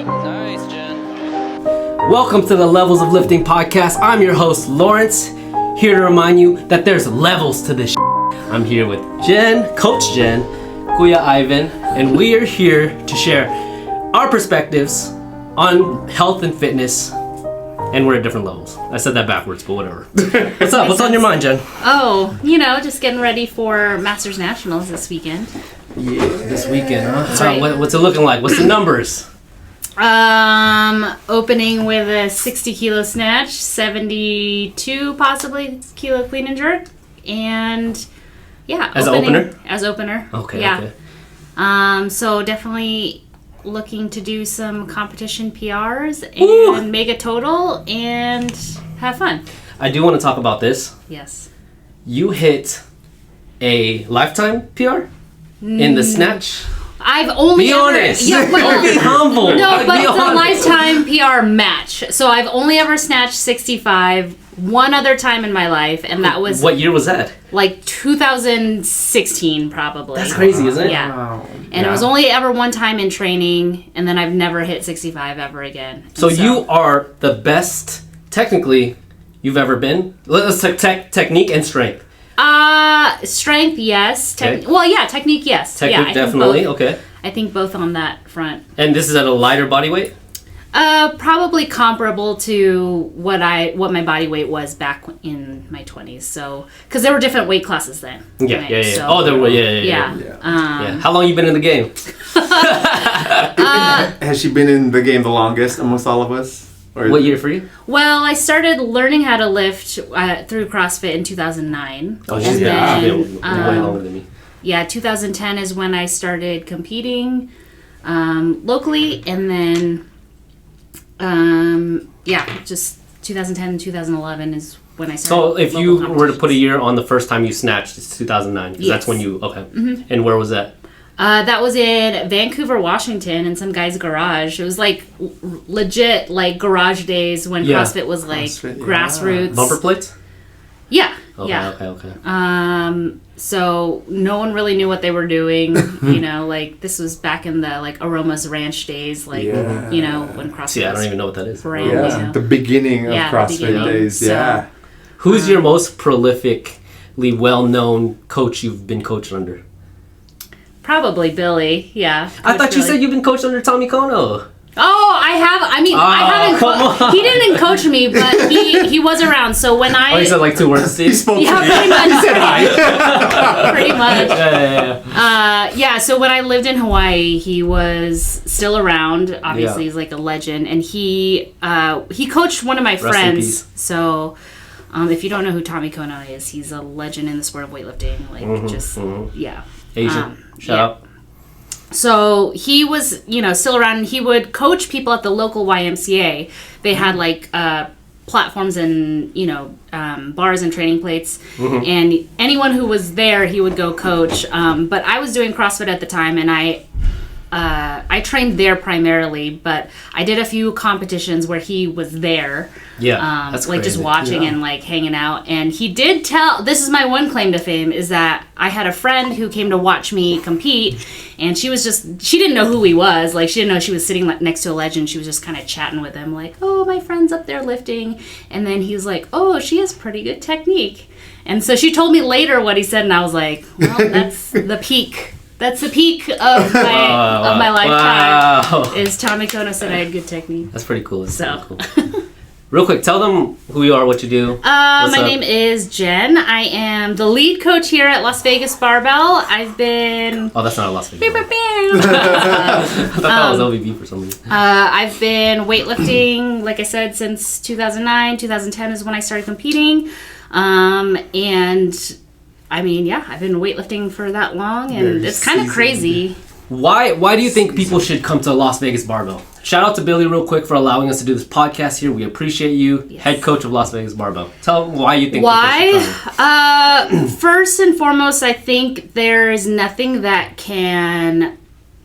Nice, Jen. Welcome to the Levels of Lifting podcast. I'm your host, Lawrence, here to remind you that there's levels to this I'm here with Jen, Coach Jen, Kuya Ivan, and we are here to share our perspectives on health and fitness, and we're at different levels. I said that backwards, but whatever. What's up? What's on your mind, Jen? Oh, just getting ready for Masters Nationals this weekend. Yeah, this weekend, huh? That's right. What's it looking like? What's the numbers? Opening with a 60 kilo snatch, 72 possibly kilo clean and jerk, and yeah. As opener? As opener. Okay. Yeah. Okay. So definitely looking to do some competition PRs Ooh. and make a total and have fun. I do want to talk about this. Yes. You hit a lifetime PR in the snatch. I've only Be honest. Yeah, Don't be humble. No, but Be it's a honest. lifetime PR match. So I've only ever snatched 65 one other time in my life, and that was What year was that? like 2016 probably. That's crazy, isn't it? Yeah. Wow. And it was only ever one time in training, and then I've never hit 65 ever again. And So you are the best, technically, you've ever been? Let's take technique and strength. Strength, yes. Okay. Technique, yes. Technique, yeah, I think definitely. both. Okay. I think both on that front. And this is at a lighter body weight? Probably comparable to what my body weight was back in my 20s. So, because there were different weight classes then. Yeah, right? yeah, yeah. So, Oh, there were, yeah. yeah. How long you been in the game? Has she been in the game the longest amongst all of us? Or What year for you? Well, I started learning how to lift through CrossFit in 2009. Oh, And she's then, way longer than me. Yeah, 2010 is when I started competing locally, and then just 2010 and 2011 is when I started. So if local you were to competitions. put a year on the first time you snatched, it's 2009. 'Cause that's Yes. when you, okay. And where was that? That was in Vancouver, Washington, in some guy's garage. It was like legit, like garage days when Yeah. CrossFit was like CrossFit, yeah. grassroots. Bumper plates? Yeah, Okay, yeah. okay. So no one really knew what they were doing. Like this was back in the like Aroma's Ranch days, like Yeah. when CrossFit. See, I don't was even know what that is. brand Yeah, new. the beginning of Yeah, the CrossFit beginning. days. So- Yeah. Who's your most prolifically well-known coach you've been coached under? Probably Billy. Yeah. I thought you Billy. said you've been coached under Tommy Kono. Oh, I have. I mean, I haven't. come on. He didn't coach me, but he was around. So when I Oh, you said like 2 words, Steve? He spoke yeah, to me. pretty much. Pretty much. Yeah. So when I lived in Hawaii, he was still around. Obviously, Yeah. he's like a legend, and he coached one of my Rest in friends. peace. So, if you don't know who Tommy Kono is, he's a legend in the sport of weightlifting. Like, yeah. Asian. Shout yeah. out. So he was, still around, and he would coach people at the local YMCA. They had like platforms and bars and training plates, and anyone who was there, he would go coach. But I was doing CrossFit at the time, and I trained there primarily, but I did a few competitions where he was there. Yeah, that's like just crazy. watching and like hanging out. And he did tell, this is my one claim to fame, is that I had a friend who came to watch me compete, and she didn't know who he was. Like, she didn't know she was sitting next to a legend. She was just kind of chatting with him, like, oh, my friend's up there lifting. And then he was like, oh, she has pretty good technique. And so she told me later what he said, and I was like, well, that's the peak. That's the peak of my lifetime. Wow. Is Tommy Kono said I had good technique. That's pretty cool. That's So. pretty cool. Real quick, tell them who you are, what you do. My name is Jen. I am the lead coach here at Las Vegas Barbell. I've been... Oh, that's not a Las Vegas. Beep, one. beep, I beep. thought that was OVB for some reason. I've been weightlifting, like I said, since 2009. 2010 is when I started competing. And... I mean, yeah, I've been weightlifting for that long, and Very it's kind of seasoned. crazy. Why do you think people should come to Las Vegas Barbell? Shout out to Billy real quick for allowing us to do this podcast here. We appreciate you, Yes. head coach of Las Vegas Barbell. Tell them why you think Why? people should come. First and foremost, I think there is nothing that can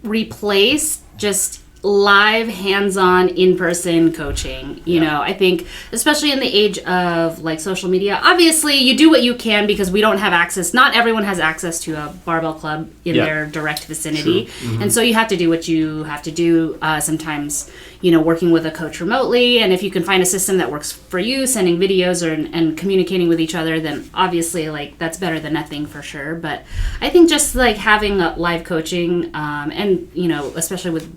replace just live, hands-on, in-person coaching. You know, I think especially in the age of like social media, obviously you do what you can because we don't have access. Not everyone has access to a barbell club in their direct vicinity. And so you have to do what you have to do. Sometimes, you know, working with a coach remotely, and if you can find a system that works for you, sending videos and communicating with each other, then obviously like that's better than nothing for sure. But I think just like having a live coaching, and you know, especially with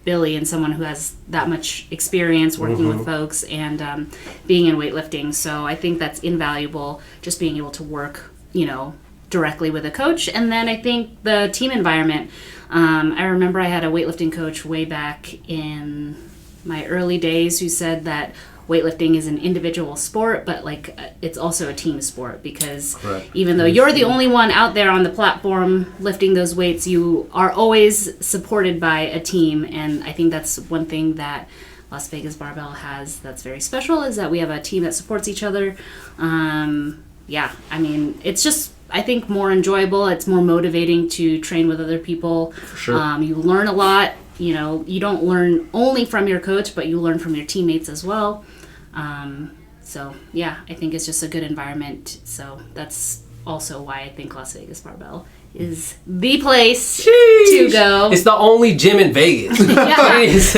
Billy and someone who has that much experience working with folks and being in weightlifting. So I think that's invaluable, just being able to work, you know, directly with a coach. And then I think the team environment. I remember I had a weightlifting coach way back in my early days who said that weightlifting is an individual sport, but like it's also a team sport because even though you're the only one out there on the platform lifting those weights, you are always supported by a team. And I think that's one thing that Las Vegas Barbell has that's very special, is that we have a team that supports each other. I mean, it's just, I think, more enjoyable. It's more motivating to train with other people. For sure. You learn a lot. You know, you don't learn only from your coach, but you learn from your teammates as well. So yeah, I think it's just a good environment. So that's also why I think Las Vegas Barbell is the place to go. It's the only gym in Vegas. It's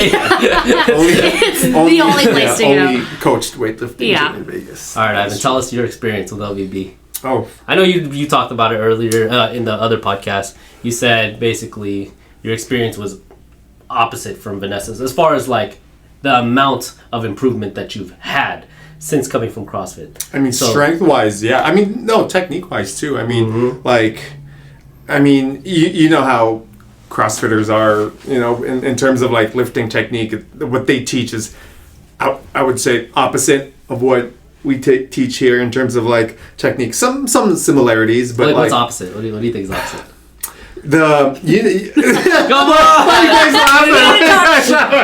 the only place to go. Only coached weightlifting gym in Vegas. All right, Ivan, tell us your experience with LVB. Oh, I know you talked about it earlier in the other podcast. You said basically your experience was opposite from Vanessa's as far as like the amount of improvement that you've had since coming from CrossFit. I mean, strength-wise, yeah. I mean, no, technique-wise too. I mean, you know how CrossFitters are, you know, in terms of like lifting technique. What they teach is, I would say, opposite of what we teach here in terms of like technique. Some similarities, but what's opposite? What do you think is opposite? Come on!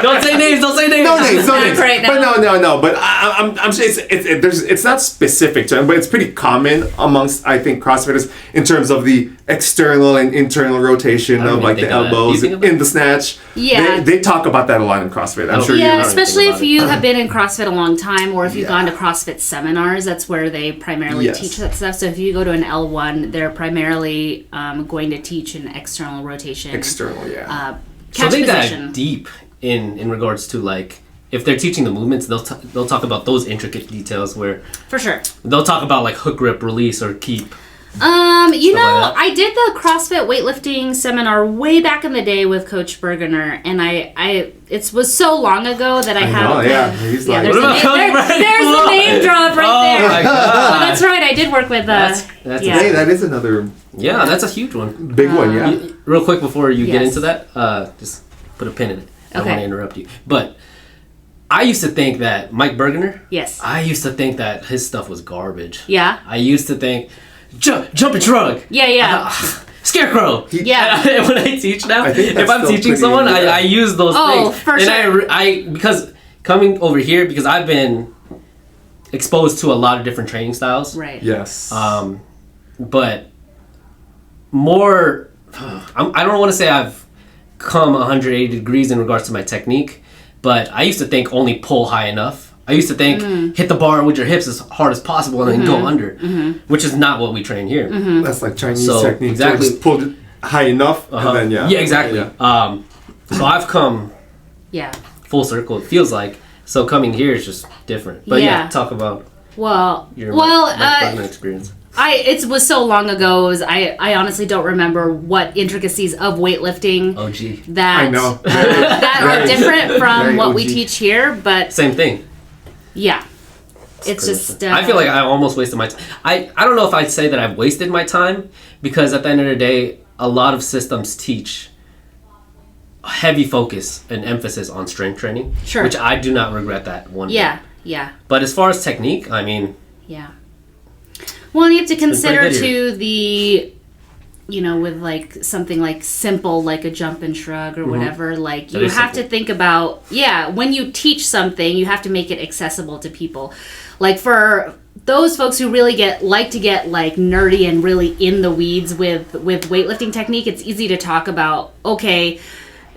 Don't say names. Don't say names. No names. Right now. But no. But I'm sure it's not specific to them, but it's pretty common amongst, I think, CrossFitters in terms of the external and internal rotation of like the elbows in the snatch. Yeah, they talk about that a lot in CrossFit. I'm sure. Yeah, especially if you have been in CrossFit a long time, or if you've gone to CrossFit seminars. That's where they primarily teach that stuff. So if you go to an L1, they're primarily going to teach an external rotation. External, yeah. So they dive deep in regards to like if they're teaching the movements, they'll talk about those intricate details where for sure they'll talk about like hook grip, release, or keep. You know, like I did the CrossFit weightlifting seminar way back in the day with Coach Bergener, and it was so long ago that I have. He's like, there's the name drop right there. My God. Oh, that's right. I did work with That's hey, that is another. Yeah, that's a huge one. Big one, yeah. Real quick before you get into that, just put a pin in it. I don't want to interrupt you, but I used to think that Mike Bergener. Yes. I used to think that his stuff was garbage. Yeah. I used to think. Jump and shrug. Yeah. Scarecrow. Yeah. When I teach now, if I'm teaching pretty, someone, I use those things. Oh, for sure. And I because coming over here, because I've been exposed to a lot of different training styles. Right. Yes. But more, I don't want to say I've come 180 degrees in regards to my technique, but I used to think only pull high enough. I used to think hit the bar with your hips as hard as possible and then go under, which is not what we train here. That's like Chinese technique. Exactly. Just pull it high enough and then Yeah, exactly. Yeah. So I've come full circle, it feels like. So coming here is just different. But talk about your Mike experience. It was so long ago. I honestly don't remember what intricacies of weightlifting that I know. that are different from what we teach here. But same thing. Yeah, it's just. I feel like I almost wasted my time. I don't know if I'd say that I've wasted my time because at the end of the day, a lot of systems teach heavy focus and emphasis on strength training, which I do not regret that one. Yeah. But as far as technique, I mean. Yeah. Well, you have to consider too the, with like something like simple, like a jump and shrug or whatever, like you have to think about, when you teach something, you have to make it accessible to people. Like for those folks who really like to get like nerdy and really in the weeds with weightlifting technique, it's easy to talk about, okay,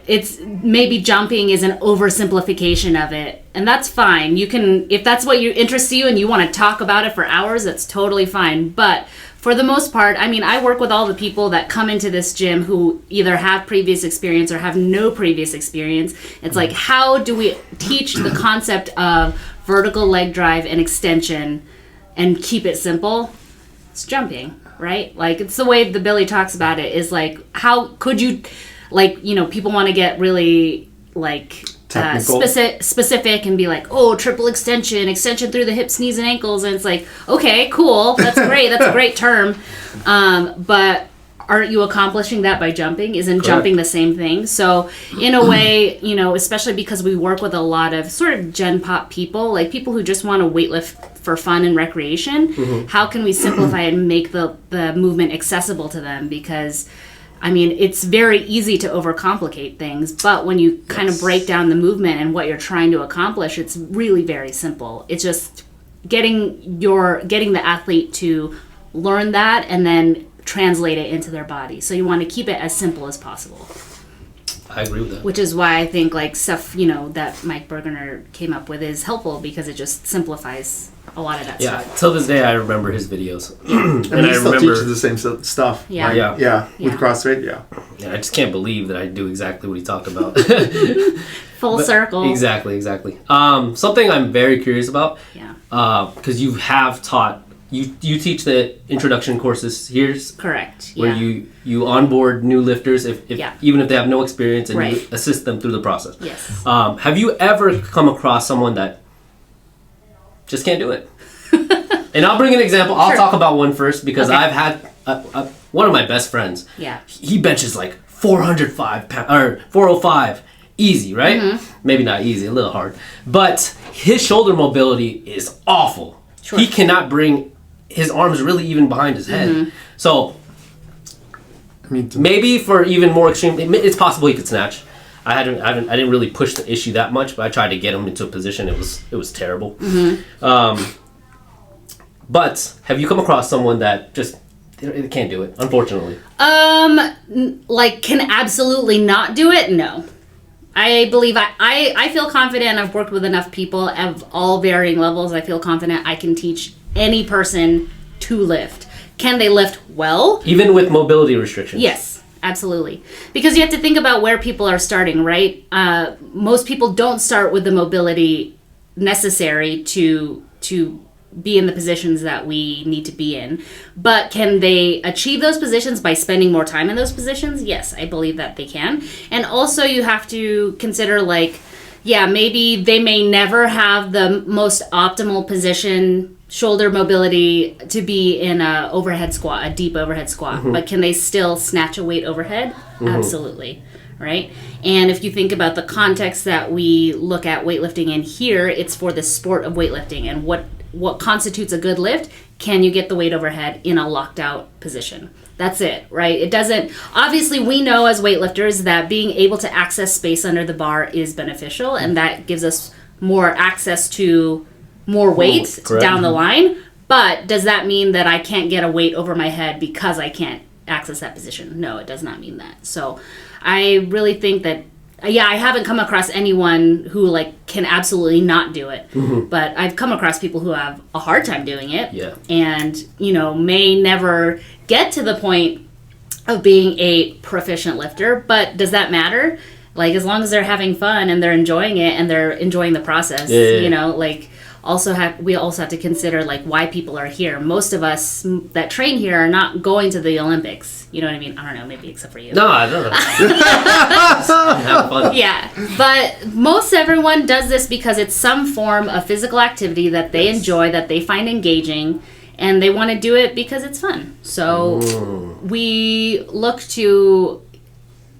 it's maybe jumping is an oversimplification of it, and that's fine. You can, if that's what interests you and you want to talk about it for hours, that's totally fine. But for the most part, I mean, I work with all the people that come into this gym who either have previous experience or have no previous experience. It's like, how do we teach the concept of vertical leg drive and extension and keep it simple? It's jumping, right? Like, it's the way the Billy talks about it, is like, how could you, like, you know, people want to get really like specific and be like, oh, triple extension through the hips, knees, and ankles, and it's like, okay, cool, that's great, that's a great term, but aren't you accomplishing that by jumping? Isn't Correct. Jumping the same thing? So in a way, you know, especially because we work with a lot of sort of gen pop people, like people who just want to weightlift for fun and recreation, how can we simplify and make the movement accessible to them? Because I mean, it's very easy to overcomplicate things, but when you kind of break down the movement and what you're trying to accomplish, it's really very simple. It's just getting the athlete to learn that and then translate it into their body. So you want to keep it as simple as possible. I agree with that. Which is why I think like stuff, you know, that Mike Bergener came up with is helpful, because it just simplifies a lot of that stuff. Yeah, till this day I remember his videos. And I he still remember teaches the same stuff. Yeah. Like, Yeah. with Yeah. CrossFit, yeah. Yeah, I just can't believe that I do exactly what he talked about. Full circle. Exactly. Something I'm very curious about, Yeah. because you have taught, you teach the introduction courses here, Correct. where Yeah. you onboard new lifters, if Yeah. even if they have no experience, and you Right. assist them through the process. Yes. Have you ever come across someone that just can't do it? And I'll bring an example. I'll Sure. talk about one first, because Okay. I've had one of my best friends. Yeah. He benches like 405 pounds, or 405, easy, right? Mm-hmm. Maybe not easy, a little hard. But his shoulder mobility is awful. Sure. He cannot bring his arms really even behind his head. Mm-hmm. So I mean, maybe for even more extreme, it's possible he could snatch. I didn't really push the issue that much, but I tried to get him into a position. It was terrible. But have you come across someone that just they can't do it, unfortunately? Like, can absolutely not do it? No. I believe I feel confident. I've worked with enough people of all varying levels. I feel confident I can teach any person to lift. Can they lift well? Even with mobility restrictions? Yes, absolutely. Because you have to think about where people are starting, right? Most people don't start with the mobility necessary to be in the positions that we need to be in. But can they achieve those positions by spending more time in those positions? Yes, I believe that they can. And also you have to consider, like, yeah, maybe they may never have the most optimal position, shoulder mobility, to be in a overhead squat, a deep overhead squat. But can they still snatch a weight overhead? Absolutely. Right? And if you think about the context that we look at weightlifting in here, it's for the sport of weightlifting. And what constitutes a good lift? Can you get the weight overhead in a locked out position? That's it, right? It doesn't, obviously we know as weightlifters that being able to access space under the bar is beneficial, and that gives us more access to more weight Correct. down the line. But does that mean that I can't get a weight over my head because I can't access that position? No, it does not mean that. So I really think that, yeah, I haven't come across anyone who like can absolutely not do it, but I've come across people who have a hard time doing it, Yeah. and may never get to the point of being a proficient lifter. But does that matter? Like, as long as they're having fun and they're enjoying it and they're enjoying the process, like. We also have to consider like why people are here. Most of us that train here are not going to the Olympics. You know what I mean? I don't know, maybe except for you. No, I don't know. Have fun. Yeah, but most everyone does this because it's some form of physical activity that they enjoy, that they find engaging, and they want to do it because it's fun. So we look to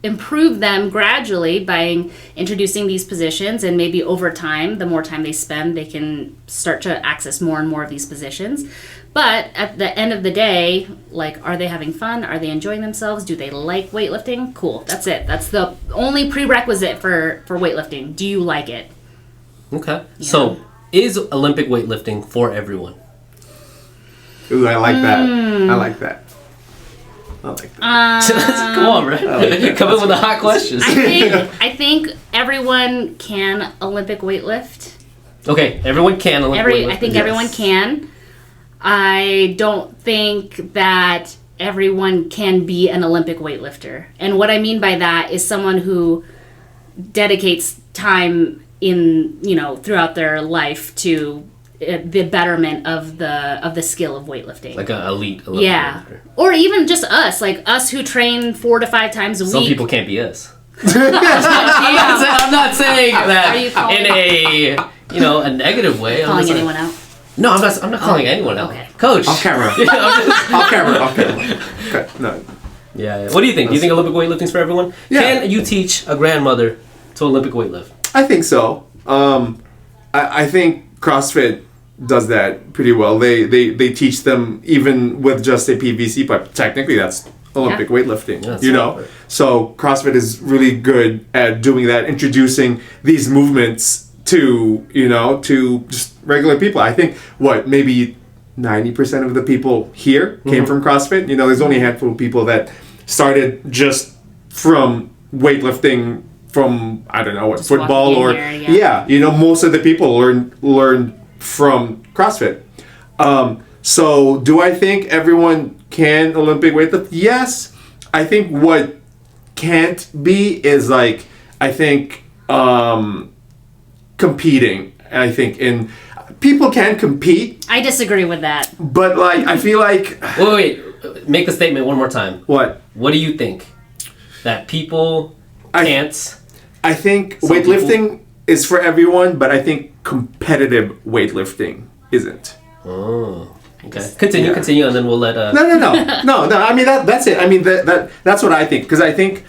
improve them gradually by introducing these positions, and maybe over time, the more time they spend, they can start to access more and more of these positions. But at the end of the day, like, are they having fun? Are they enjoying themselves? Do they like weightlifting? Cool, that's it. That's the only prerequisite for weightlifting. Do you like it? Okay. So, is Olympic weightlifting for everyone? Ooh, I like that. I like that. I like that. Come on, man. Come in with the hot questions. I think everyone can Olympic weightlift. Okay, everyone can Olympic weightlift. I think everyone can. I don't think that everyone can be an Olympic weightlifter. And what I mean by that is someone who dedicates time in, throughout their life to the betterment of the skill of weightlifting. Like an elite Olympic weightlifter. Or even just us, like us who train 4 to 5 times a week. Some people can't be us. Damn. I'm not saying that Are you calling- in a negative way. I'm Calling just anyone out? No, I'm not calling anyone out. Okay. Coach. Off camera. Off camera. Okay. No. Yeah. What do you think? Do you think Olympic weightlifting's for everyone? Yeah. Can you teach a grandmother to Olympic weightlift? I think so. I think CrossFit does that pretty well. They teach them even with just a PVC, but technically that's Olympic weightlifting. Yeah, that's So CrossFit is really good at doing that, introducing these movements to just regular people. I think maybe 90% of the people here came from CrossFit. There's only a handful of people that started just from weightlifting from I don't know what Just football walking or in here, most of the people learned from CrossFit. So do I think everyone can Olympic weightlift? Yes. I think what can't be is I think competing. I think people can compete, I disagree with that. but I feel like Wait. Make the statement one more time. what What do you think? That people can't... I think Some weightlifting is for everyone, but I think competitive weightlifting isn't. Oh. Okay. Continue, and then we'll let... No. I mean that's it. I mean that's what I think, because I think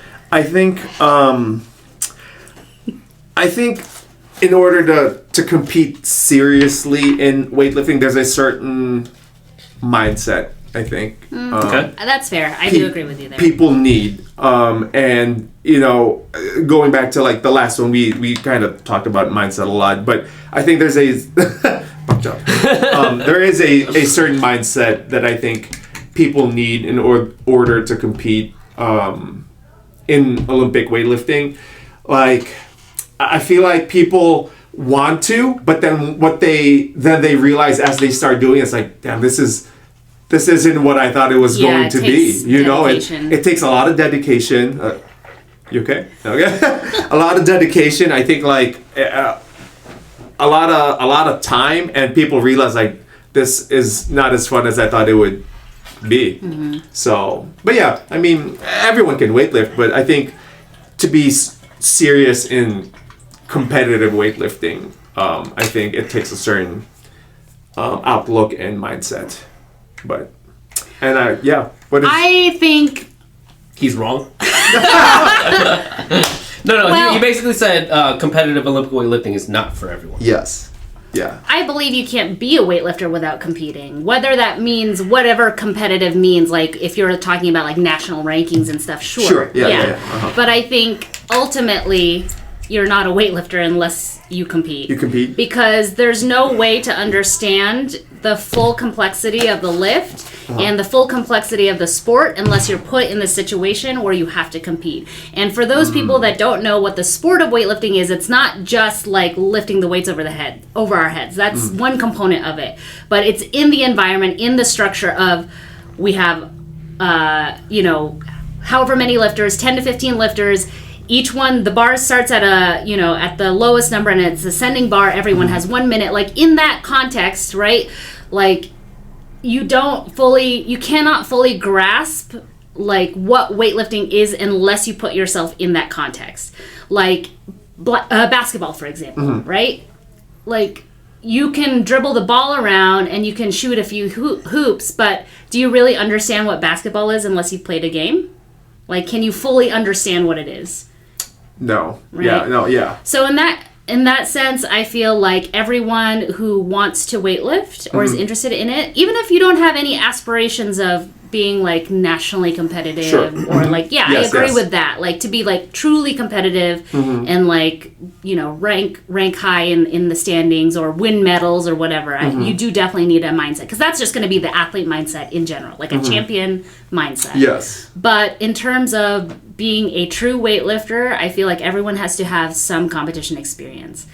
in order to compete seriously in weightlifting, there's a certain mindset. I think. Okay. That's fair. I do agree with you there. People need, and going back to the last one, we kind of talked about mindset a lot, but I think there's there is a certain mindset that I think people need in order to compete in Olympic weightlifting. I feel like people want to, but then they realize as they start doing it, it's like, damn, this isn't what I thought it was going to be. It takes a lot of dedication. You okay? Okay. A lot of dedication. I think a lot of time, and people realize this is not as fun as I thought it would be. Mm-hmm. So, but yeah, I mean, everyone can weightlift, but I think to be serious in competitive weightlifting, I think it takes a certain outlook and mindset. But I think he's wrong. No. Well- You basically said competitive Olympic weightlifting is not for everyone. yes, yeah. I believe you can't be a weightlifter without competing. Whether that means whatever competitive means, if you're talking about national rankings and stuff, sure. Yeah. Uh-huh. But I think ultimately you're not a weightlifter unless you compete. You compete? Because there's no way to understand the full complexity of the lift and the full complexity of the sport unless you're put in the situation where you have to compete. And for those people that don't know what the sport of weightlifting is, it's not just lifting the weights over our heads. That's one component of it. But it's in the environment, in the structure of we have however many lifters, 10 to 15 lifters. Each one, the bar starts at at the lowest number, and it's ascending bar. Everyone has 1 minute. In that context, right? You cannot fully grasp what weightlifting is unless you put yourself in that context. Basketball, for example, right? You can dribble the ball around and you can shoot a few hoops, but do you really understand what basketball is unless you've played a game? Can you fully understand what it is? No. Right? Yeah. No. Yeah. So in that sense, I feel like everyone who wants to weightlift or is interested in it, even if you don't have any aspirations of being like nationally competitive Sure. or like Yes, I agree yes. with that, like to be like truly competitive and like rank high in the standings or win medals or whatever. You do definitely need a mindset, because that's just going to be the athlete mindset in general, like a champion mindset. Yes. But in terms of being a true weightlifter, I feel like everyone has to have some competition experience.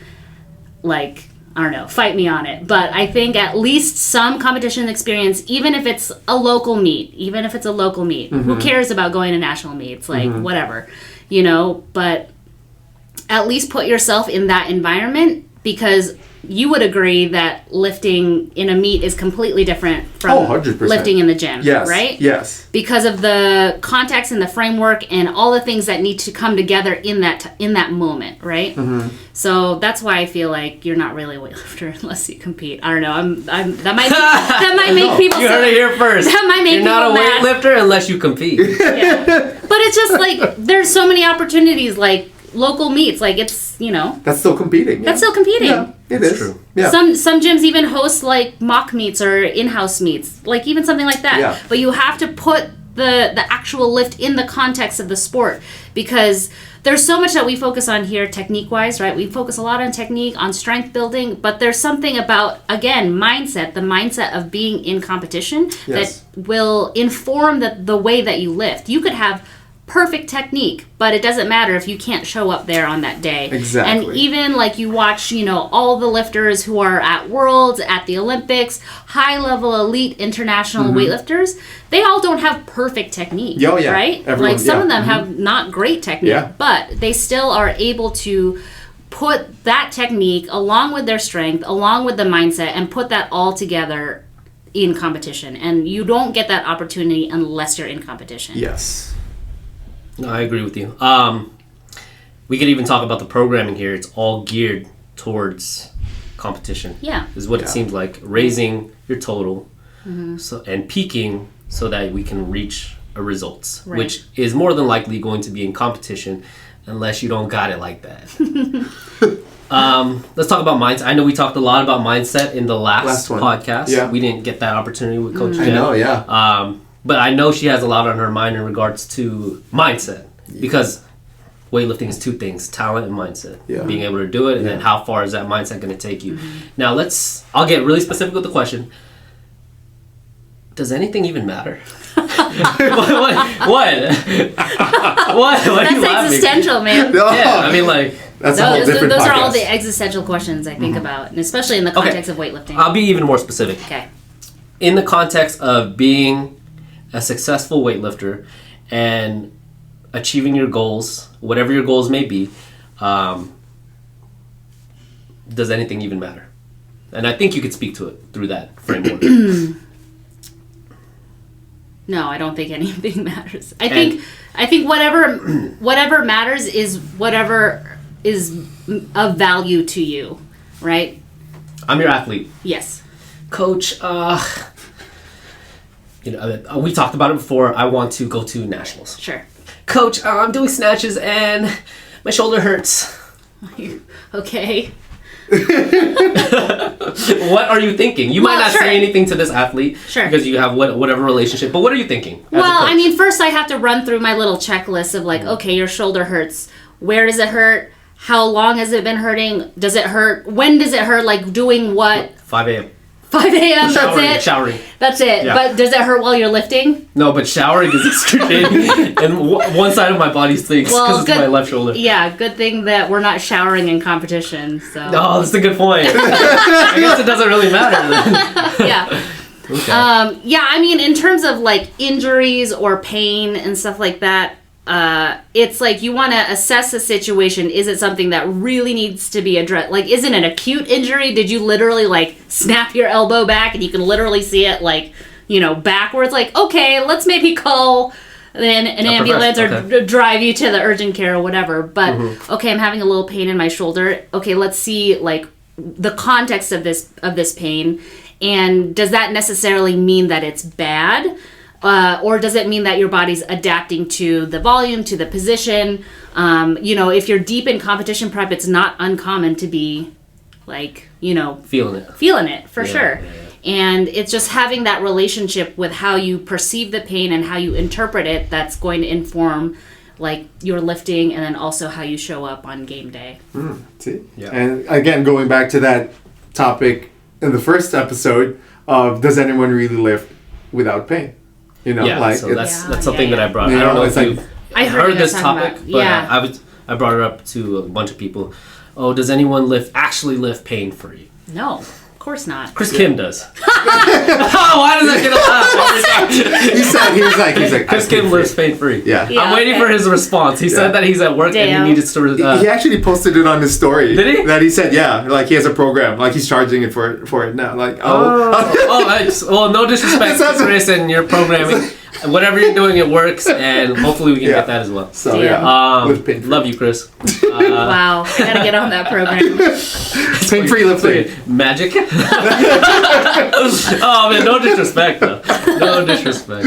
Like, I don't know, fight me on it. But I think at least some competition experience, even if it's a local meet. Who cares about going to national meets? Like, whatever, but at least put yourself in that environment, because you would agree that lifting in a meet is completely different from 100%. lifting in the gym, Yes. right? Yes. Because of the context and the framework and all the things that need to come together in that moment, right? So that's why I feel like you're not really a weightlifter unless you compete. I don't know. That might make people. You heard it here first. That might make You're not a people mad. weightlifter unless you compete. Yeah. But it's just like there's so many opportunities, like local meets, like it's That's still competing. Yeah. that's still competing. Yeah, it is. true. Yeah. Some gyms even host like mock meets or in-house meets, like even something like that. Yeah. But you have to put the actual lift in the context of the sport, because there's so much that we focus on here technique-wise, right? We focus a lot on technique, on strength building, but there's something about, again, mindset, the mindset of being in competition Yes. that will inform the way that you lift. You could have perfect technique, but it doesn't matter if you can't show up there on that day. Exactly. And even like you watch, all the lifters who are at Worlds, at the Olympics, high level elite international weightlifters, they all don't have perfect technique. Oh, yeah. Right? Everyone, like some yeah. of them have not great technique, Yeah. but they still are able to put that technique along with their strength, along with the mindset, and put that all together in competition. And you don't get that opportunity unless you're in competition. Yes. No, I agree with you. We could even talk about the programming here. It's all geared towards competition. Yeah. Is what it Yeah. seems like. Raising your total and peaking so that we can reach a results, Right. which is more than likely going to be in competition unless you don't got it like that. Let's talk about mindset. I know we talked a lot about mindset in the last one. podcast. Yeah. We didn't get that opportunity with Coach I Jen. know, yeah. But I know she has a lot on her mind in regards to mindset, because weightlifting is two things: talent and mindset. Yeah. Being able to do it, and then how far is that mindset going to take you? Now I'll get really specific with the question. Does anything even matter? What? What are you That's laughing? existential, man. Yeah, I mean, like, That's a whole different Those podcast. are all the existential questions I think about, and especially in the context of weightlifting. I'll be even more specific. Okay. In the context of being a successful weightlifter and achieving your goals, whatever your goals may be, does anything even matter? And I think you could speak to it through that framework. No, I don't think anything matters. I think whatever matters is whatever is of value to you, right? I'm your athlete. Yes. Coach, we talked about it before. I want to go to nationals. Sure. Coach, I'm doing snatches and my shoulder hurts. Okay. What are you thinking? You might Well, not sure. say anything to this athlete Sure. because you have whatever relationship, but what are you thinking? as a Well, coach? I mean, first I have to run through my little checklist of like, okay, your shoulder hurts. Where does it hurt? How long has it been hurting? Does it hurt? When does it hurt? Like doing what? 5 a.m. 5 a.m. That's it. Showering. That's it. Yeah. But does it hurt while you're lifting? No, but showering is excruciating, and one side of my body stinks because it's my left shoulder. Yeah, good thing that we're not showering in competition. So. Oh, that's a good point. I guess it doesn't really matter then. Yeah. Okay. Yeah, I mean, in terms of like injuries or pain and stuff like that, it's like you want to assess the situation. Is it something that really needs to be addressed? Like, is it an acute injury? Did you literally like snap your elbow back and you can literally see it like, backwards? Like, okay, let's maybe call an ambulance or drive you to the urgent care or whatever. But okay, I'm having a little pain in my shoulder. Okay, let's see like the context of this pain, and does that necessarily mean that it's bad? Or does it mean that your body's adapting to the volume, to the position? If you're deep in competition prep, it's not uncommon to be like, Feeling it. for sure. And it's just having that relationship with how you perceive the pain and how you interpret it that's going to inform like your lifting and then also how you show up on game day. See? Yeah. And again, going back to that topic in the first episode of does anyone really lift without pain? You know, like so that's something that I brought. I don't know if you I heard this topic, but yeah. I brought it up to a bunch of people. Oh, does anyone actually lift pain free? No, of course not. Chris Kim does. Why does that get a laugh? He was like, Chris Kim lives pain free. Yeah. I'm waiting for his response. He said that he's at work and he needed to. He actually posted it on his story. Did he? That he said, like he has a program, like he's charging it for it now. Like, well, no disrespect to Chris and your programming. Whatever you're doing, it works, and hopefully we can get that as well. So love you, Chris. Wow, I gotta get on that program. Pain-free lifting. Magic. Oh man, no disrespect though. No disrespect.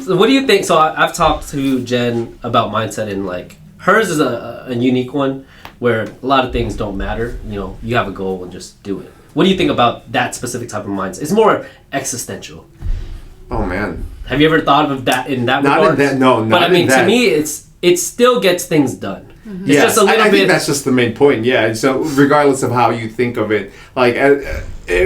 So what do you think? So I've talked to Jen about mindset, and like hers is a unique one where a lot of things don't matter. You know, you have a goal and just do it. What do you think about that specific type of mindset? It's more existential. Oh man. Have you ever thought of that in that regard? Not in that. No, not But I mean, in that. to me, it still gets things done. Mm-hmm. It's just a little I bit. think that's just the main point. Yeah. So regardless of how you think of it, like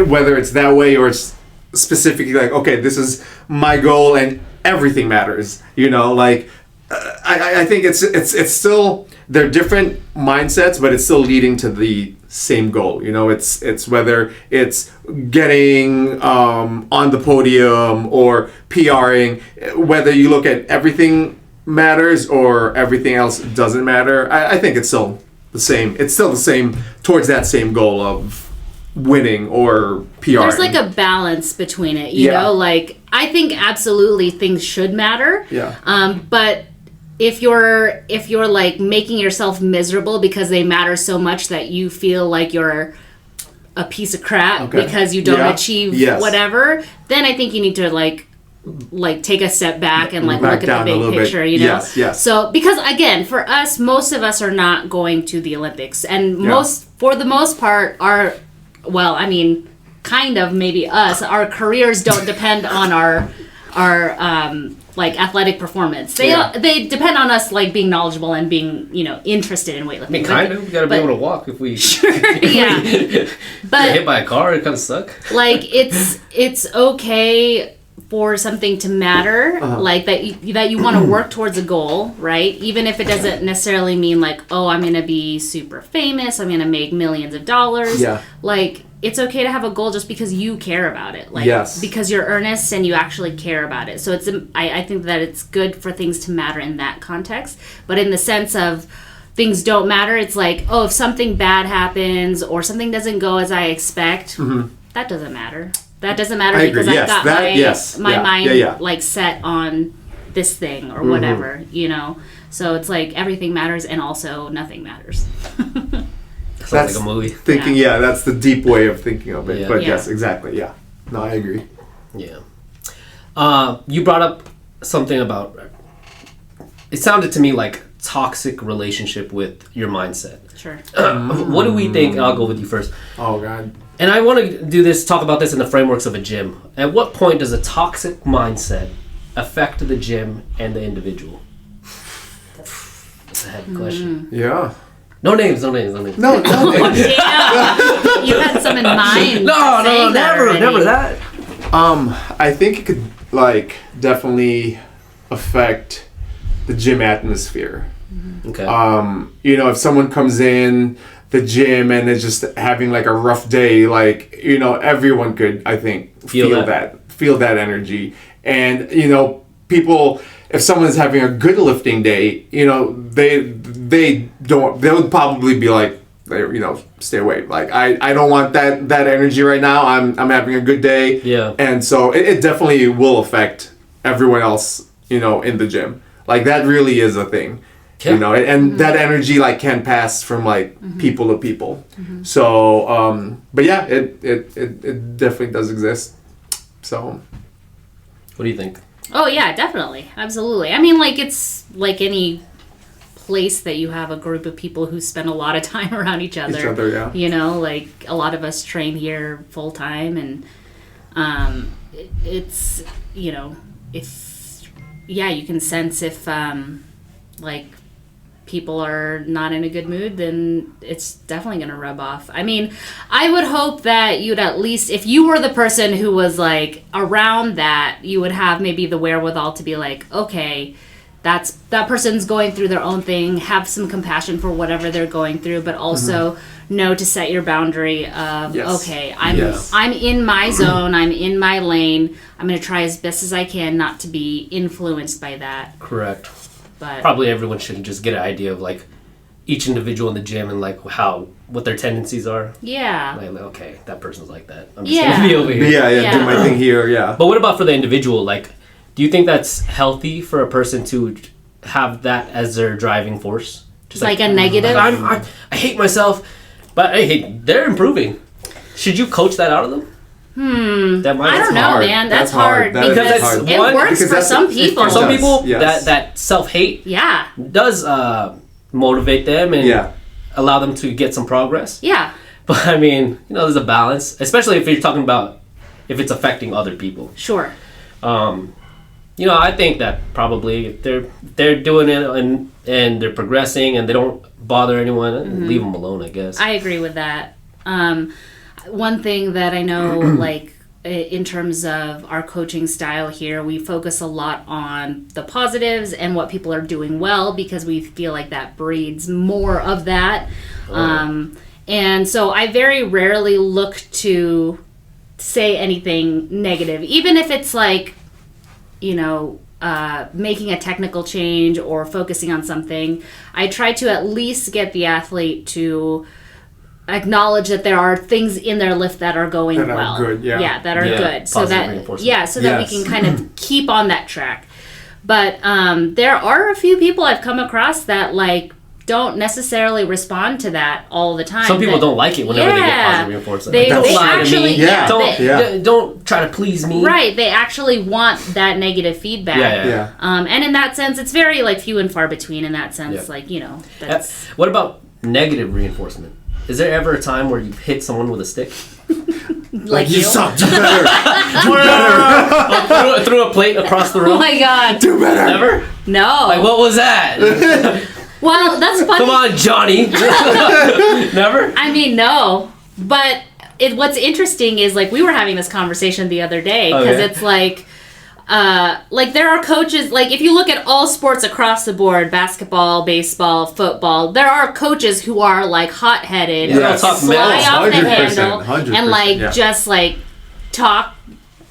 whether it's that way or it's specifically like, okay, this is my goal and everything matters. You know, like I think it's still they're different mindsets, but it's still leading to the same goal. You know, it's whether it's getting on the podium or PRing, whether you look at everything matters or everything else doesn't matter. I think it's still the same. It's still the same towards that same goal of winning or PRing. There's like a balance between it, you know, like I think absolutely things should matter. Yeah. But if you're like making yourself miserable because they matter so much that you feel like you're a piece of crap because you don't achieve whatever, then I think you need to like take a step back and like look at the big picture, you know? Yes. So because again, for us, most of us are not going to the Olympics, and for the most part kind of maybe us, our careers don't depend on our like athletic performance. They depend on us like being knowledgeable and being, you know, interested in weightlifting. I mean, kind of. We gotta be able to walk if we but get hit by a car. It kind of suck. Like it's okay for something to matter, like that you want to work towards a goal, right? Even if it doesn't necessarily mean like, oh, I'm gonna be super famous, I'm gonna make millions of dollars. Yeah. Like it's okay to have a goal just because you care about it, like because you're earnest and you actually care about it. So it's I think that it's good for things to matter in that context, but in the sense of things don't matter, it's like, oh, if something bad happens or something doesn't go as I expect, that doesn't matter. That doesn't matter because I've got my mind like set on this thing or whatever, you know. So it's like everything matters and also nothing matters. Sounds like a movie. Thinking, that's the deep way of thinking of it. Yeah. But yes, exactly. Yeah. No, I agree. Yeah. You brought up something about. It sounded to me like toxic relationship with your mindset. Sure. What do we think? I'll go with you first. Oh God. And I want to talk about this in the frameworks of a gym. At what point does a toxic mindset affect the gym and the individual? That's a heavy question. Yeah. No names. No. Damn. You had some in mind. No, never that. I think it could like definitely affect the gym atmosphere. Okay. You know, if someone comes in the gym and is just having like a rough day, like, you know, everyone could, I think, feel that energy. And, you know, people, if someone's having a good lifting day, you know, they would probably be like, you know, stay away. Like, I don't want that energy right now. I'm having a good day. Yeah. And so it definitely will affect everyone else, you know, in the gym. Like, that really is a thing. Yeah. You know, and that energy like can pass from like people to people. So, but yeah, it definitely does exist. So, what do you think? Oh yeah, definitely, absolutely. I mean, like it's like any place that you have a group of people who spend a lot of time around each other. Yeah. You know, like a lot of us train here full time, and It's, you know, if, yeah, you can sense if, like, people are not in a good mood, then it's definitely going to rub off. I mean, I would hope that you'd at least, if you were the person who was, like, around that, you would have maybe the wherewithal to be like, okay, that person's going through their own thing, have some compassion for whatever they're going through, but also know to set your boundary of, okay, I'm in my zone, I'm in my lane, I'm going to try as best as I can not to be influenced by that. Correct. But probably everyone should just get an idea of like each individual in the gym and like what their tendencies are. Yeah. Like, okay, that person's like that. I'm just gonna be over here. Yeah, do my thing here. Yeah. But what about for the individual? Like, do you think that's healthy for a person to have that as their driving force? Just like a negative. I hate myself, but they're improving. Should you coach that out of them? I don't know, hard. man. That's hard because it works for some people. For some people, that self-hate does motivate them and allow them to get some progress. Yeah. But I mean, there's a balance, especially if you're talking about if it's affecting other people. Sure. I think that probably if they're doing it and they're progressing and they don't bother anyone, leave them alone, I guess. I agree with that. One thing that I know, like, in terms of our coaching style here, we focus a lot on the positives and what people are doing well because we feel like that breeds more of that. And so I very rarely look to say anything negative, even if it's like, making a technical change or focusing on something. I try to at least get the athlete to acknowledge that there are things in their lift that are going that well. Are good, that are good. So that we can kind of keep on that track. But there are a few people I've come across that like don't necessarily respond to that all the time. Some people don't like it whenever they get positive reinforcement. They lie actually, to me. Don't try to please me. Right. They actually want that negative feedback. Yeah. And in that sense, it's very like few and far between. In that sense, that's. What about negative reinforcement? Is there ever a time where you've hit someone with a stick? Like you suck. Do better. Threw a plate across the room. Oh my god. Do better. Never? No. Like, what was that? Well, that's funny. Come on, Johnny. Never? I mean, no. But what's interesting is, like, we were having this conversation the other day, because it's like there are coaches, like, if you look at all sports across the board, basketball, baseball, football, there are coaches who are, like, hot-headed, fly off the handle, 100%, and, like, just, like, talk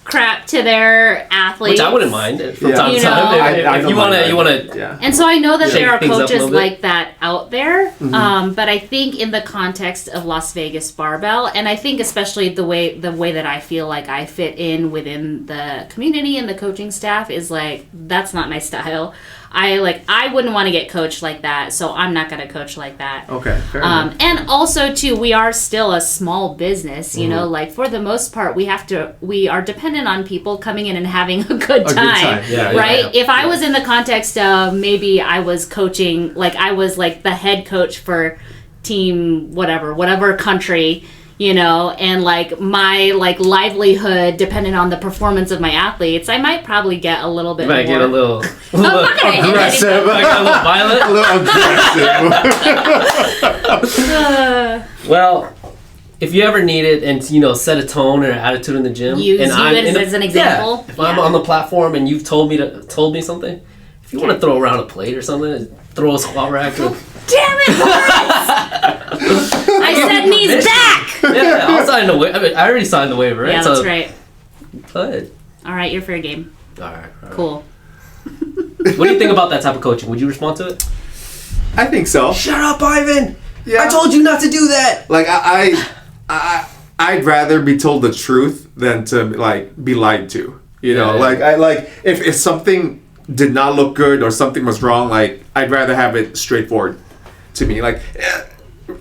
crap to their athletes. Which I wouldn't mind from time to time. If you want to. And so I know that there are coaches like like that out there, but I think in the context of Las Vegas Barbell, and I think especially the way that I feel like I fit in within the community and the coaching staff is like, that's not my style. I wouldn't want to get coached like that, so I'm not going to coach like that. Okay, fair enough. And also, too, we are still a small business, you know, like, for the most part, we are dependent on people coming in and having a good time. Right? If I was in the context of maybe I was coaching, like, I was, like, the head coach for team whatever country, and like my like livelihood dependent on the performance of my athletes, I might probably get a little bit more. Get a little I'm not gonna aggressive. Like a little violent. A little aggressive. Well, if you ever need it and set a tone or attitude in the gym, use it as an example. If I'm on the platform and you've told me something, if you want to throw around a plate or something, throw a squat rack. Damn it, Lawrence! I said knees back! Yeah, I'll sign the waiver. I already signed the waiver, right? Yeah, that's right. Go ahead. All right, you're fair game. All right. Cool. What do you think about that type of coaching? Would you respond to it? I think so. Shut up, Ivan! Yeah. I told you not to do that! Like, I'd rather be told the truth than to, like, be lied to. If something did not look good or something was wrong, like, I'd rather have it straightforward to me. Like,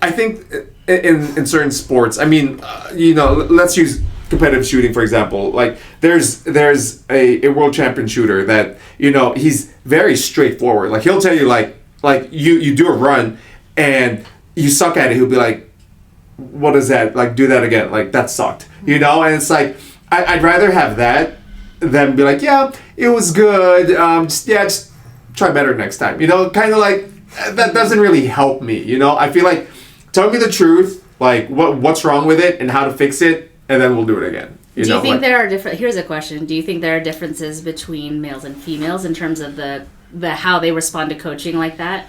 I think in certain sports, I mean, let's use competitive shooting, for example. Like, there's a world champion shooter that, he's very straightforward. Like, he'll tell you, like you do a run and you suck at it, he'll be like, what is that? Like, do that again. Like, that sucked. And it's like, I'd rather have that than be like, yeah, it was good. Just try better next time. You know, kind of like that doesn't really help me. You know, I feel like tell me the truth, like what's wrong with it and how to fix it, and then we'll do it again. Do you think there are different? Here's a question: do you think there are differences between males and females in terms of the how they respond to coaching like that?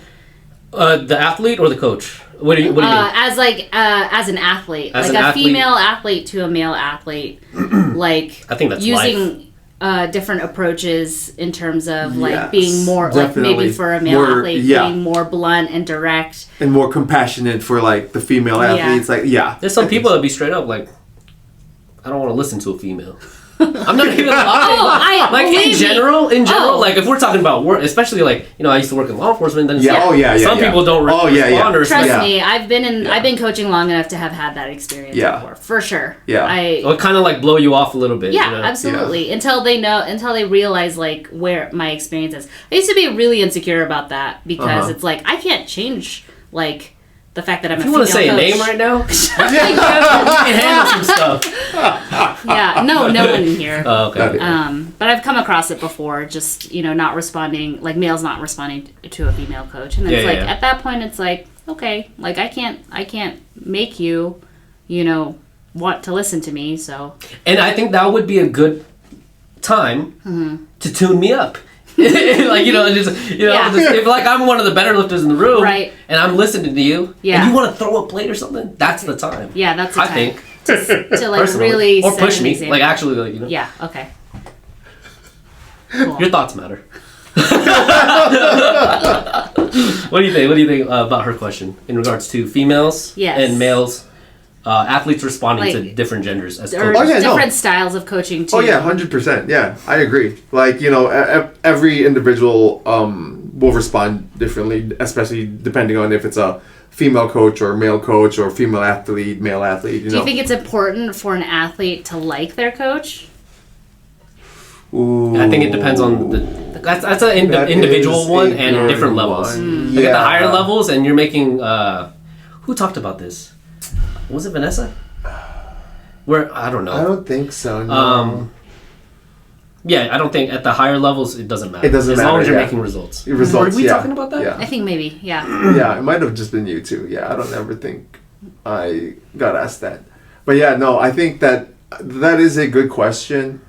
The athlete or the coach? What do you mean? As an athlete, As like an a athlete? female athlete to a male athlete, like I think that's using different approaches in terms of like Yes, being more like definitely. maybe for a male More- athlete yeah. being more blunt and direct. and more compassionate for like the female athletes. Like, yeah, There's some people that be straight up like, I don't want to listen to a female. I'm not even lying. Like in general, like if we're talking about work, especially like I used to work in law enforcement. Then it's Yeah. like, Oh, yeah, yeah, some yeah. people don't Oh, yeah, yeah. respond or Trust Yeah. me, I've been coaching long enough to have had that experience Yeah. before, for sure. Yeah. It kind of like blow you off a little bit. Yeah, you know? absolutely. Until they realize like where my experience is. I used to be really insecure about that because it's like I can't change like the fact that I'm If a you female want to say coach. a name right now, you can handle some stuff. Yeah, no one in here. Oh, okay. But I've come across it before, just not responding, like males not responding to a female coach, and it's Yeah, like yeah. at that point it's like okay, like I can't make you, want to listen to me. So And I think that would be a good time to tune me up. Like Yeah. if like I'm one of the better lifters in the room, Right. and I'm listening to you, Yeah. and you want to throw a plate or something, that's the time. yeah, that's the I time think to like personally, really or set push an me, example. like actually, like Yeah. Okay. Cool. your thoughts matter. What do you think? What do you think about her question in regards to females Yes. and males, athletes responding to Like- different genders as Or coaches? yeah, no. different styles of coaching too. Oh yeah, 100%. Yeah, I agree. Like every individual will respond differently, especially depending on if it's a female coach or male coach or female athlete, male athlete. Do you think it's important for an athlete to like their coach? Ooh. I think it depends on that's an That individual is one a and good different levels. one. Like at the Yeah. higher levels, and you're making. Who talked about this? Was it Vanessa? Where I don't know. I don't think so. No. Yeah, I don't think at the higher levels it doesn't matter. It doesn't as long matter, as you're yeah. making results. Your results, Were we yeah. talking about that? Yeah. I think maybe. Yeah. Yeah, it might have just been you too. Yeah, I don't ever think I got asked that. But yeah, no, I think that is a good question.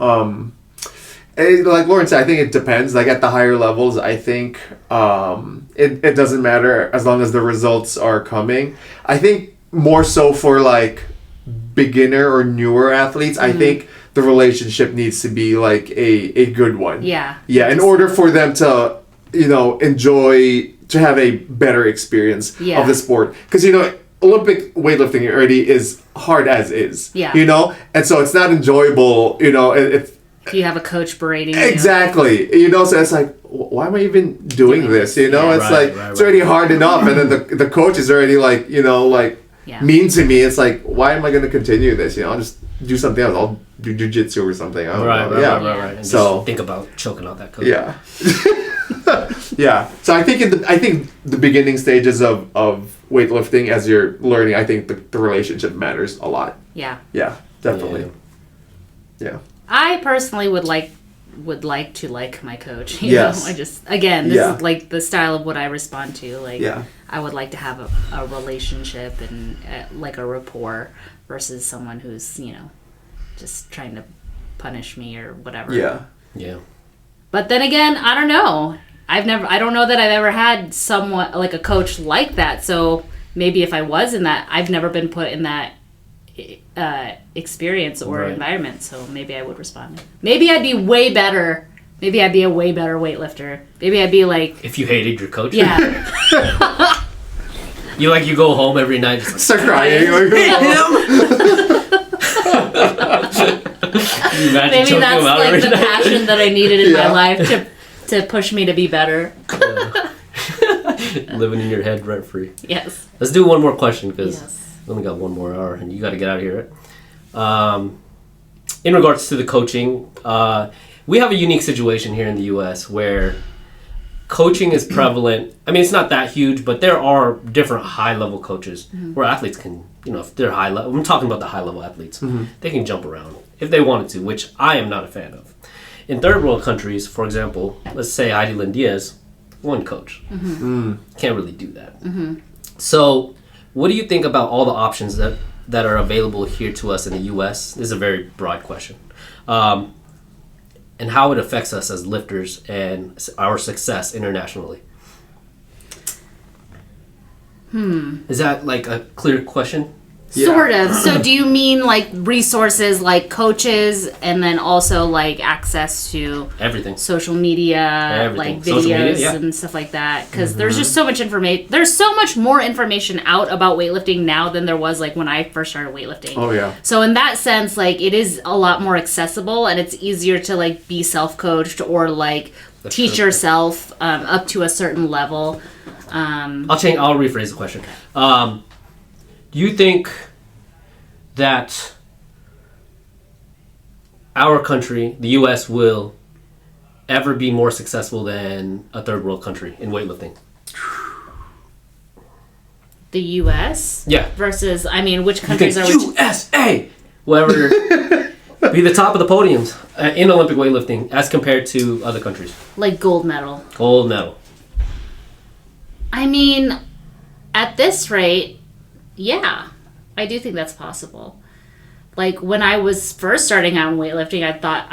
Like Lauren said, I think it depends. Like at the higher levels, I think it doesn't matter as long as the results are coming. I think more so for like beginner or newer athletes, I think the relationship needs to be like a good one. Yeah. Yeah, in order for them to, enjoy, to have a better experience Yeah. of the sport. Because, Olympic weightlifting already is hard as is. Yeah. And so it's not enjoyable, it's If you have a coach berating you. exactly, so it's like, why am I even doing this? It's Right, like, right, it's already hard enough. And then the coach is already like, Yeah. mean to me. It's like, why am I going to continue this? I'll just do something else. I'll do jujitsu or something. I don't know. Yeah. Right. And So- just think about choking out that coach. Yeah. Yeah. So I think the beginning stages of weightlifting, as you're learning, I think the relationship matters a lot. Yeah. Yeah, definitely. Yeah. I personally would like to like my coach. You Yes. know? I just this Yeah. is like the style of what I respond to. Like Yeah. I would like to have a relationship and like a rapport versus someone who's just trying to punish me or whatever. Yeah. Yeah. But then again, I don't know. I don't know that I've ever had someone like a coach like that. So maybe if I was in that, I've never been put in that experience or Right. environment. So maybe I would respond. Maybe I'd be way better. Maybe I'd be a way better weightlifter. Maybe I'd be like, If you hated your coach, yeah, you go home every night just like, Start crying. you imagine maybe choking that's him out like every the night? passion that I needed in Yeah. my life to push me to be better. Living in your head rent free. Yes. Let's do one more question because Yes. we only got one more hour and you got to get out of here. Right? In regards to the coaching, we have a unique situation here in the U.S. where coaching is prevalent. I mean, it's not that huge, but there are different high-level coaches where athletes can if they're high level, I'm talking about the high level athletes, they can jump around if they wanted to, which I am not a fan of. In third world countries, for example, let's say Heidi Lynn Diaz, one coach. Can't really do that. So what do you think about all the options that are available here to us in the U.S.? This is a very broad question. And how it affects us as lifters and our success internationally. Is that like a clear question? Sort of. So do you mean like resources like coaches and then also like access to Everything. social media, Everything. like Social videos media, yeah. and stuff like that? Because there's just so much information. There's so much more information out about weightlifting now than there was like when I first started weightlifting. Oh yeah. So in that sense, like it is a lot more accessible and it's easier to like be self-coached or like teach yourself up to a certain level. I'll rephrase the question. Do you think that our country, the U.S., will ever be more successful than a third world country in weightlifting? The U.S. Yeah. Versus, I mean, which You countries think are we? USA will ever be the top of the podiums in Olympic weightlifting as compared to other countries? Like gold medal. Gold medal. I mean, at this rate, yeah, I do think that's possible. Like when I was first starting out in weightlifting, I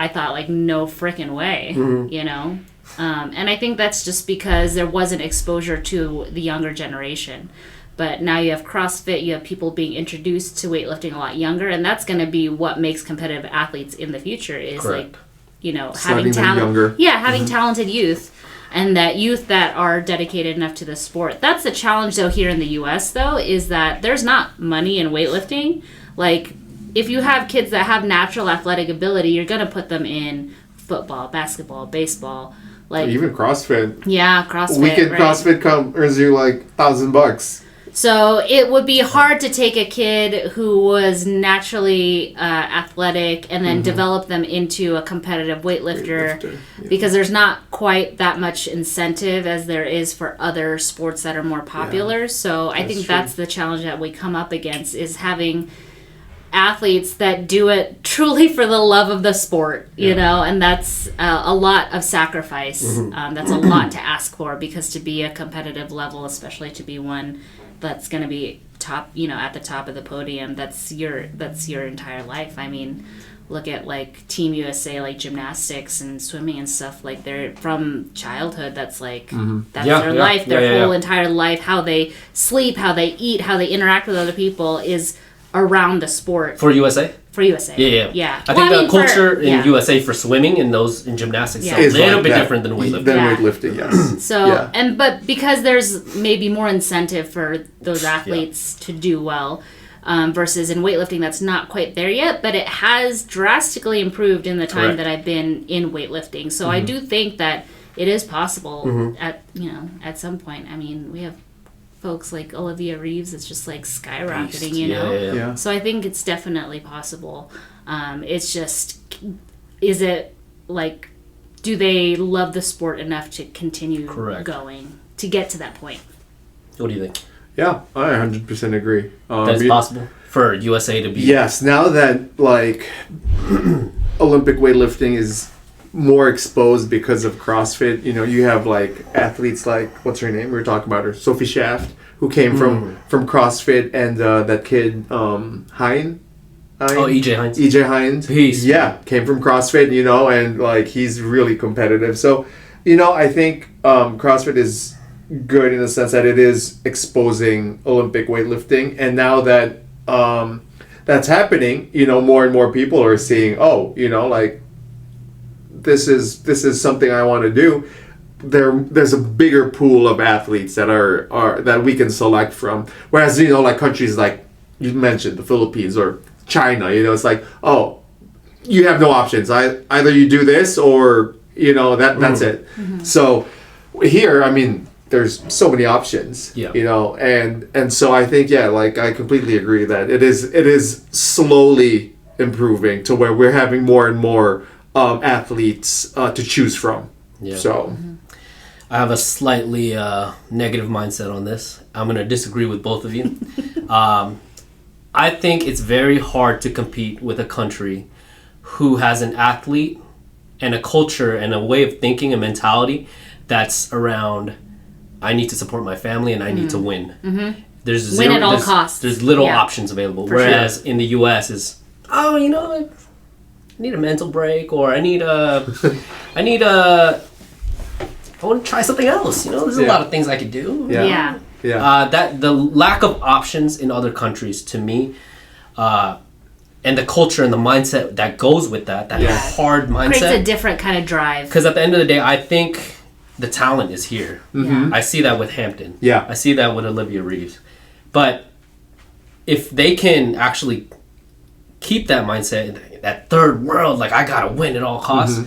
thought like no freaking way, you know. And I think that's just because there wasn't exposure to the younger generation. But now you have CrossFit, you have people being introduced to weightlifting a lot younger, and that's going to be what makes competitive athletes in the future is Correct. like, you know, Sliding having them talent. younger. Yeah, having talented youth. And that youth that are dedicated enough to the sport. That's the challenge, though, here in the U.S., though, is that there's not money in weightlifting. Like, if you have kids that have natural athletic ability, you're going to put them in football, basketball, baseball. Like, Even CrossFit. yeah, CrossFit. Weekend right? CrossFit earns you like $1,000. So it would be hard to take a kid who was naturally athletic and then develop them into a competitive weightlifter Yeah. because there's not quite that much incentive as there is for other sports that are more popular. So I think true. that's the challenge that we come up against is having athletes that do it truly for the love of the sport, you know, and that's a lot of sacrifice. That's a lot to ask for because to be a competitive level, especially to be one that's going to be top, you know, at the top of the podium, that's your entire life. I mean, look at like Team USA, like gymnastics and swimming and stuff. Like they're from childhood. That's like that's their life, their whole entire life. How they sleep, how they eat, how they interact with other people is around the sport. For USA? For USA. Yeah. I think the culture in USA for swimming and those in gymnastics is a little bit different than weightlifting. Weightlifting, yes. So, but because there's maybe more incentive for those athletes to do well, versus in weightlifting that's not quite there yet, but it has drastically improved in the time that I've been in weightlifting. So I do think that it is possible at some point. I mean, we have folks like Olivia Reeves, it's just like skyrocketing, you know? Yeah. So I think it's definitely possible. It's just, is it like, do they love the sport enough to continue going, to get to that point? What do you think? Yeah, I 100% agree. That it's possible for USA to be... Yes, now that like Olympic weightlifting is more exposed because of CrossFit. You know, you have like athletes like, what's her name? We were talking about her, Sophie Shaft, who came from CrossFit, and that kid EJ Hines. EJ Hines. Peace. Yeah, came from CrossFit, you know, and like he's really competitive. So, you know, I think CrossFit is good in the sense that it is exposing Olympic weightlifting, and now that that's happening, you know, more and more people are seeing, oh, you know, like this is something I want to do. There's a bigger pool of athletes that are that we can select from. Whereas, you know, like countries like you mentioned, the Philippines or China, you know, it's like, oh, you have no options. Either you do this or, you know, that's it. So here, I mean, there's so many options, you know, and so I think, like I completely agree that it is slowly improving to where we're having more and more athletes to choose from. So I have a slightly negative mindset on this. I'm going to disagree with both of you. I think it's very hard to compete with a country who has an athlete and a culture and a way of thinking and mentality that's around, I need to support my family and I need to win. Mm-hmm. There's Win at all costs. There's little Yeah. options available. For Whereas in the US is, oh, you know, I need a mental break, or I want to try something else. You know, there's a lot of things I could do. Yeah. That the lack of options in other countries, to me, and the culture and the mindset that goes with that hard Creates a mindset. different kind of drive. Because at the end of the day, I think the talent is here. Mm-hmm. I see that with Hampton. Yeah. I see that with Olivia Reeves. But if they can actually keep that mindset, that third world, like I gotta win at all costs.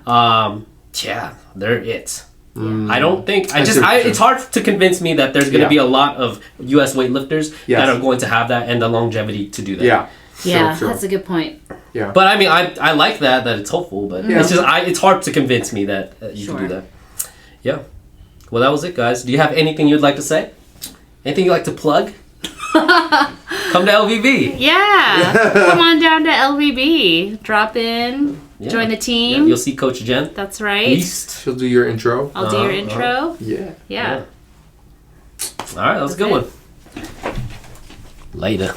They're it. I don't think it's hard to convince me that there's going to be a lot of U.S. weightlifters that are going to have that and the longevity to do that. Sure. That's a good point. Yeah. But I mean, I like that it's hopeful, but it's just it's hard to convince me that you can do that. Yeah. Well, that was it, guys. Do you have anything you'd like to say? Anything you'd like to plug? Come to LVB. Yeah. Come on down to LVB. Drop in. Yeah. Join the Yeah, team. you'll see Coach Jen. That's right. Beast. She'll do your intro. I'll do your intro. Yeah. Yeah. All right, that was a good one. Later.